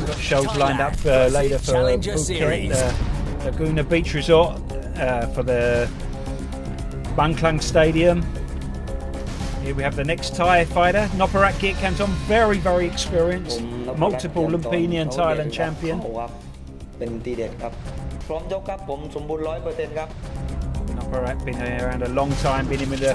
got shows lined up later for Phuket, Laguna Beach Resort, for the Bangklang Stadium. Here we have the next Thai fighter, Nopparat Antoine, very, very experienced, multiple Lumpini and Thailand champion. Nopparat been around a long time, been in with a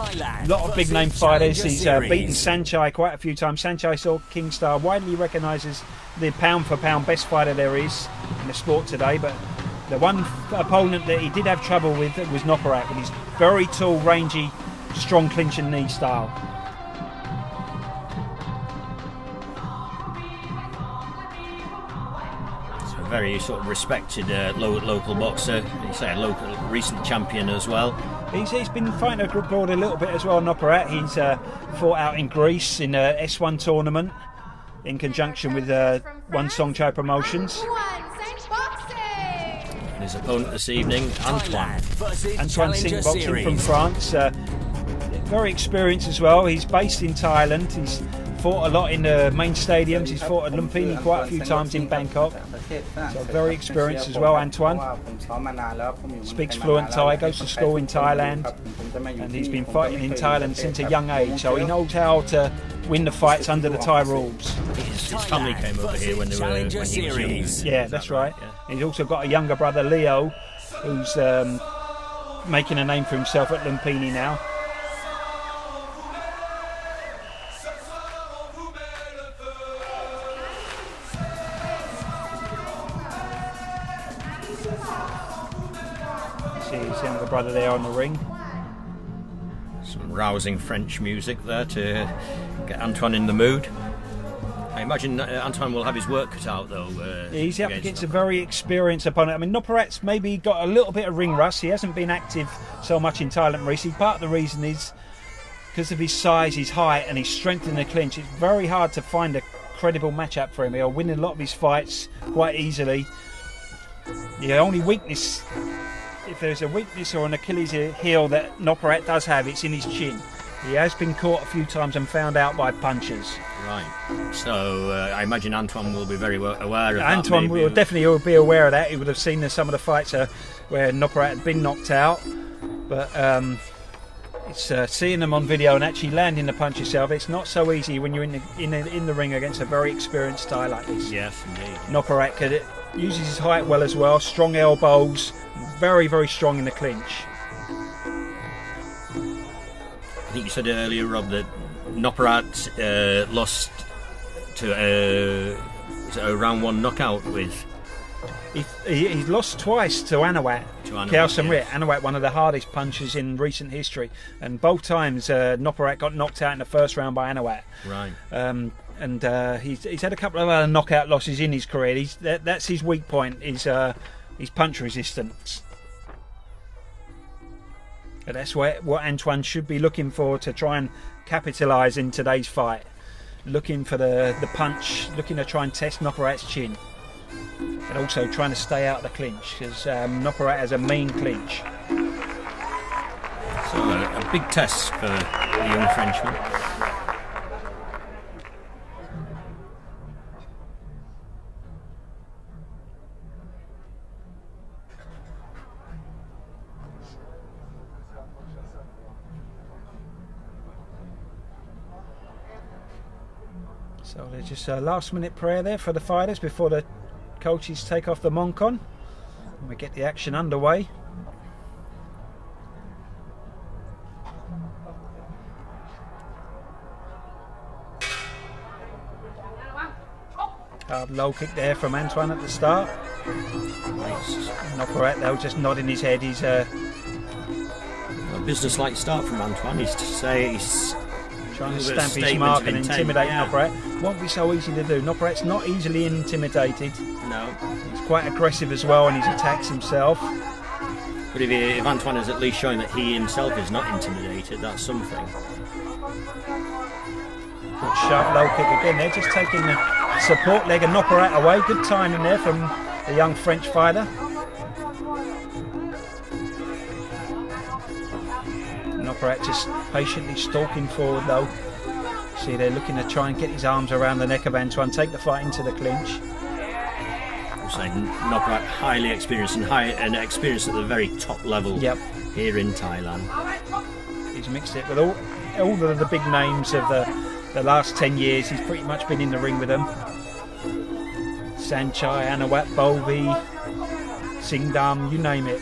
lot of big name fighters. He's beaten Sanchai quite a few times. Sanchai Saw Kingstar, widely recognised as the pound for pound best fighter there is in the sport today, but the one opponent that he did have trouble with was Nopparat, with his very tall, rangy, strong clinch and knee style. So a very sort of respected local boxer. He's a local recent champion as well. He's been fighting abroad a little bit as well, Nopparat. He's fought out in Greece in a S1 tournament in conjunction with One Songchai Promotions. His opponent this evening, Antoine Pinto boxing from France. Very experienced as well. He's based in Thailand. He's fought a lot in the main stadiums. He's fought at Lumpini quite a few times in Bangkok. So very experienced as well, Antoine. Speaks fluent Thai, goes to school in Thailand, and he's been fighting in Thailand since a young age. So he knows how to win the fights under the Thai rules. His family came over here when they were when he was young. Yeah, that's right. Yeah. He's also got a younger brother, Leo, who's making a name for himself at Lumpini now. See his younger brother there on the ring. Some rousing French music there to get Antoine in the mood. I imagine Antoine will have his work cut out though. He's up against a very experienced opponent. I mean, Nopparat's maybe got a little bit of ring rust. He hasn't been active so much in Thailand recently. Part of the reason is because of his size, his height and his strength in the clinch. It's very hard to find a credible matchup for him. He'll win a lot of his fights quite easily. The only weakness, if there's a weakness or an Achilles heel that Nopparat does have, it's in his chin. He has been caught a few times and found out by punches. Right. So I imagine Antoine will be very aware of that. Antoine will definitely be aware of that. He would have seen some of the fights where Nopparat had been knocked out. But it's seeing them on video and actually landing the punch yourself. It's not so easy when you're in the ring against a very experienced guy like this. Yes, indeed. Nopparat uses his height well as well. Strong elbows. Very, very strong in the clinch. I think you said earlier, Rob, that Nopparat lost to a round one knockout with. He's lost twice to Anawat. Khao Samrit. Anawat, one of the hardest punchers in recent history, and both times Nopparat got knocked out in the first round by Anawat. Right. And he's had a couple of other knockout losses in his career. That's his weak point. Is his punch resistance. And that's what Antoine should be looking for to try and capitalise in today's fight. Looking for the punch, looking to try and test Nopparat's chin. And also trying to stay out of the clinch, because Nopparat has a mean clinch. So a big test for the young Frenchman. So there's just a last minute prayer there for the fighters before the coaches take off the Moncon and we get the action underway. Hard low kick there from Antoine at the start. Nopparat though just nodding his head. He's a business-like start from Antoine. He's to say he's trying to stamp his mark and intimidate Nopparat. Won't be so easy to do. Nopparat's not easily intimidated. No. He's quite aggressive as well in his attacks himself. But if Antoine is at least showing that he himself is not intimidated, that's something. Good sharp low kick again there, just taking the support leg of Nopparat away. Good timing there from the young French fighter. Nopparat just patiently stalking forward though. See, they're looking to try and get his arms around the neck of Antoine, take the fight into the clinch. say Nopparat highly experienced and experienced at the very top level here in Thailand. He's mixed it with all the big names of the last 10 years. He's pretty much been in the ring with them. Sanchai, Anawat, Bovey, Singdam, you name it.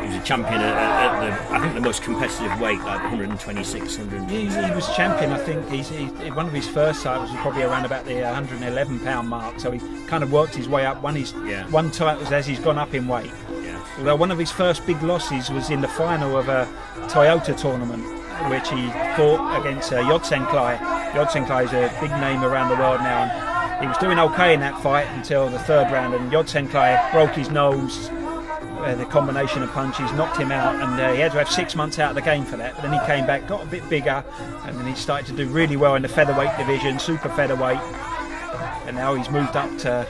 He was a champion at I think the most competitive weight, like 126, 100. He was champion. I think one of his first titles was probably around about the 111 pound mark. So he kind of worked his way up. Won titles as he's gone up in weight. Yeah. Although one of his first big losses was in the final of a Toyota tournament, which he fought against Yodsen Klai. Yodsen Klai is a big name around the world now. And he was doing okay in that fight until the third round, and Yodsen Klai broke his nose. The combination of punches knocked him out, and he had to have 6 months out of the game for that. But then he came back, got a bit bigger, and then he started to do really well in the featherweight division, super featherweight. And now he's moved up to,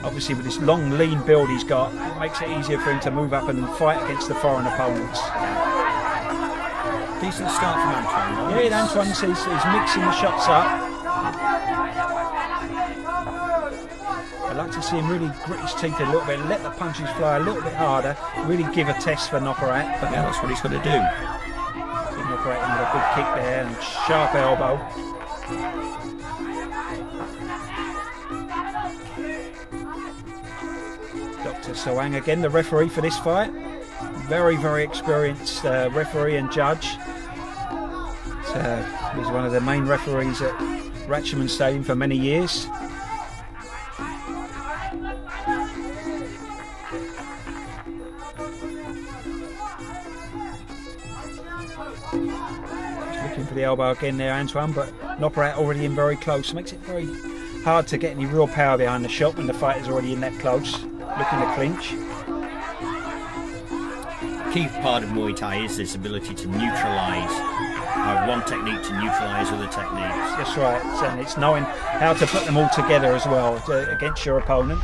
obviously with this long, lean build he's got, it makes it easier for him to move up and fight against the foreign opponents. Decent start from Antoine. Yeah, Antoine's he's mixing the shots up. I'd like to see him really grit his teeth a little bit, let the punches fly a little bit harder, really give a test for Nopparat. But yeah, that's what he's got to do. See Nopparat with a good kick there and sharp elbow. Dr. Soang again, the referee for this fight. Very, very experienced referee and judge. He's one of the main referees at Ratchaman Stadium for many years. Looking for the elbow again there, Antoine, but Nopparat already in very close. Makes it very hard to get any real power behind the shot when the fighter's already in that close. Looking to clinch. Key part of Muay Thai is this ability to neutralise. One technique to neutralise other techniques. That's right, and it's knowing how to put them all together as well against your opponent.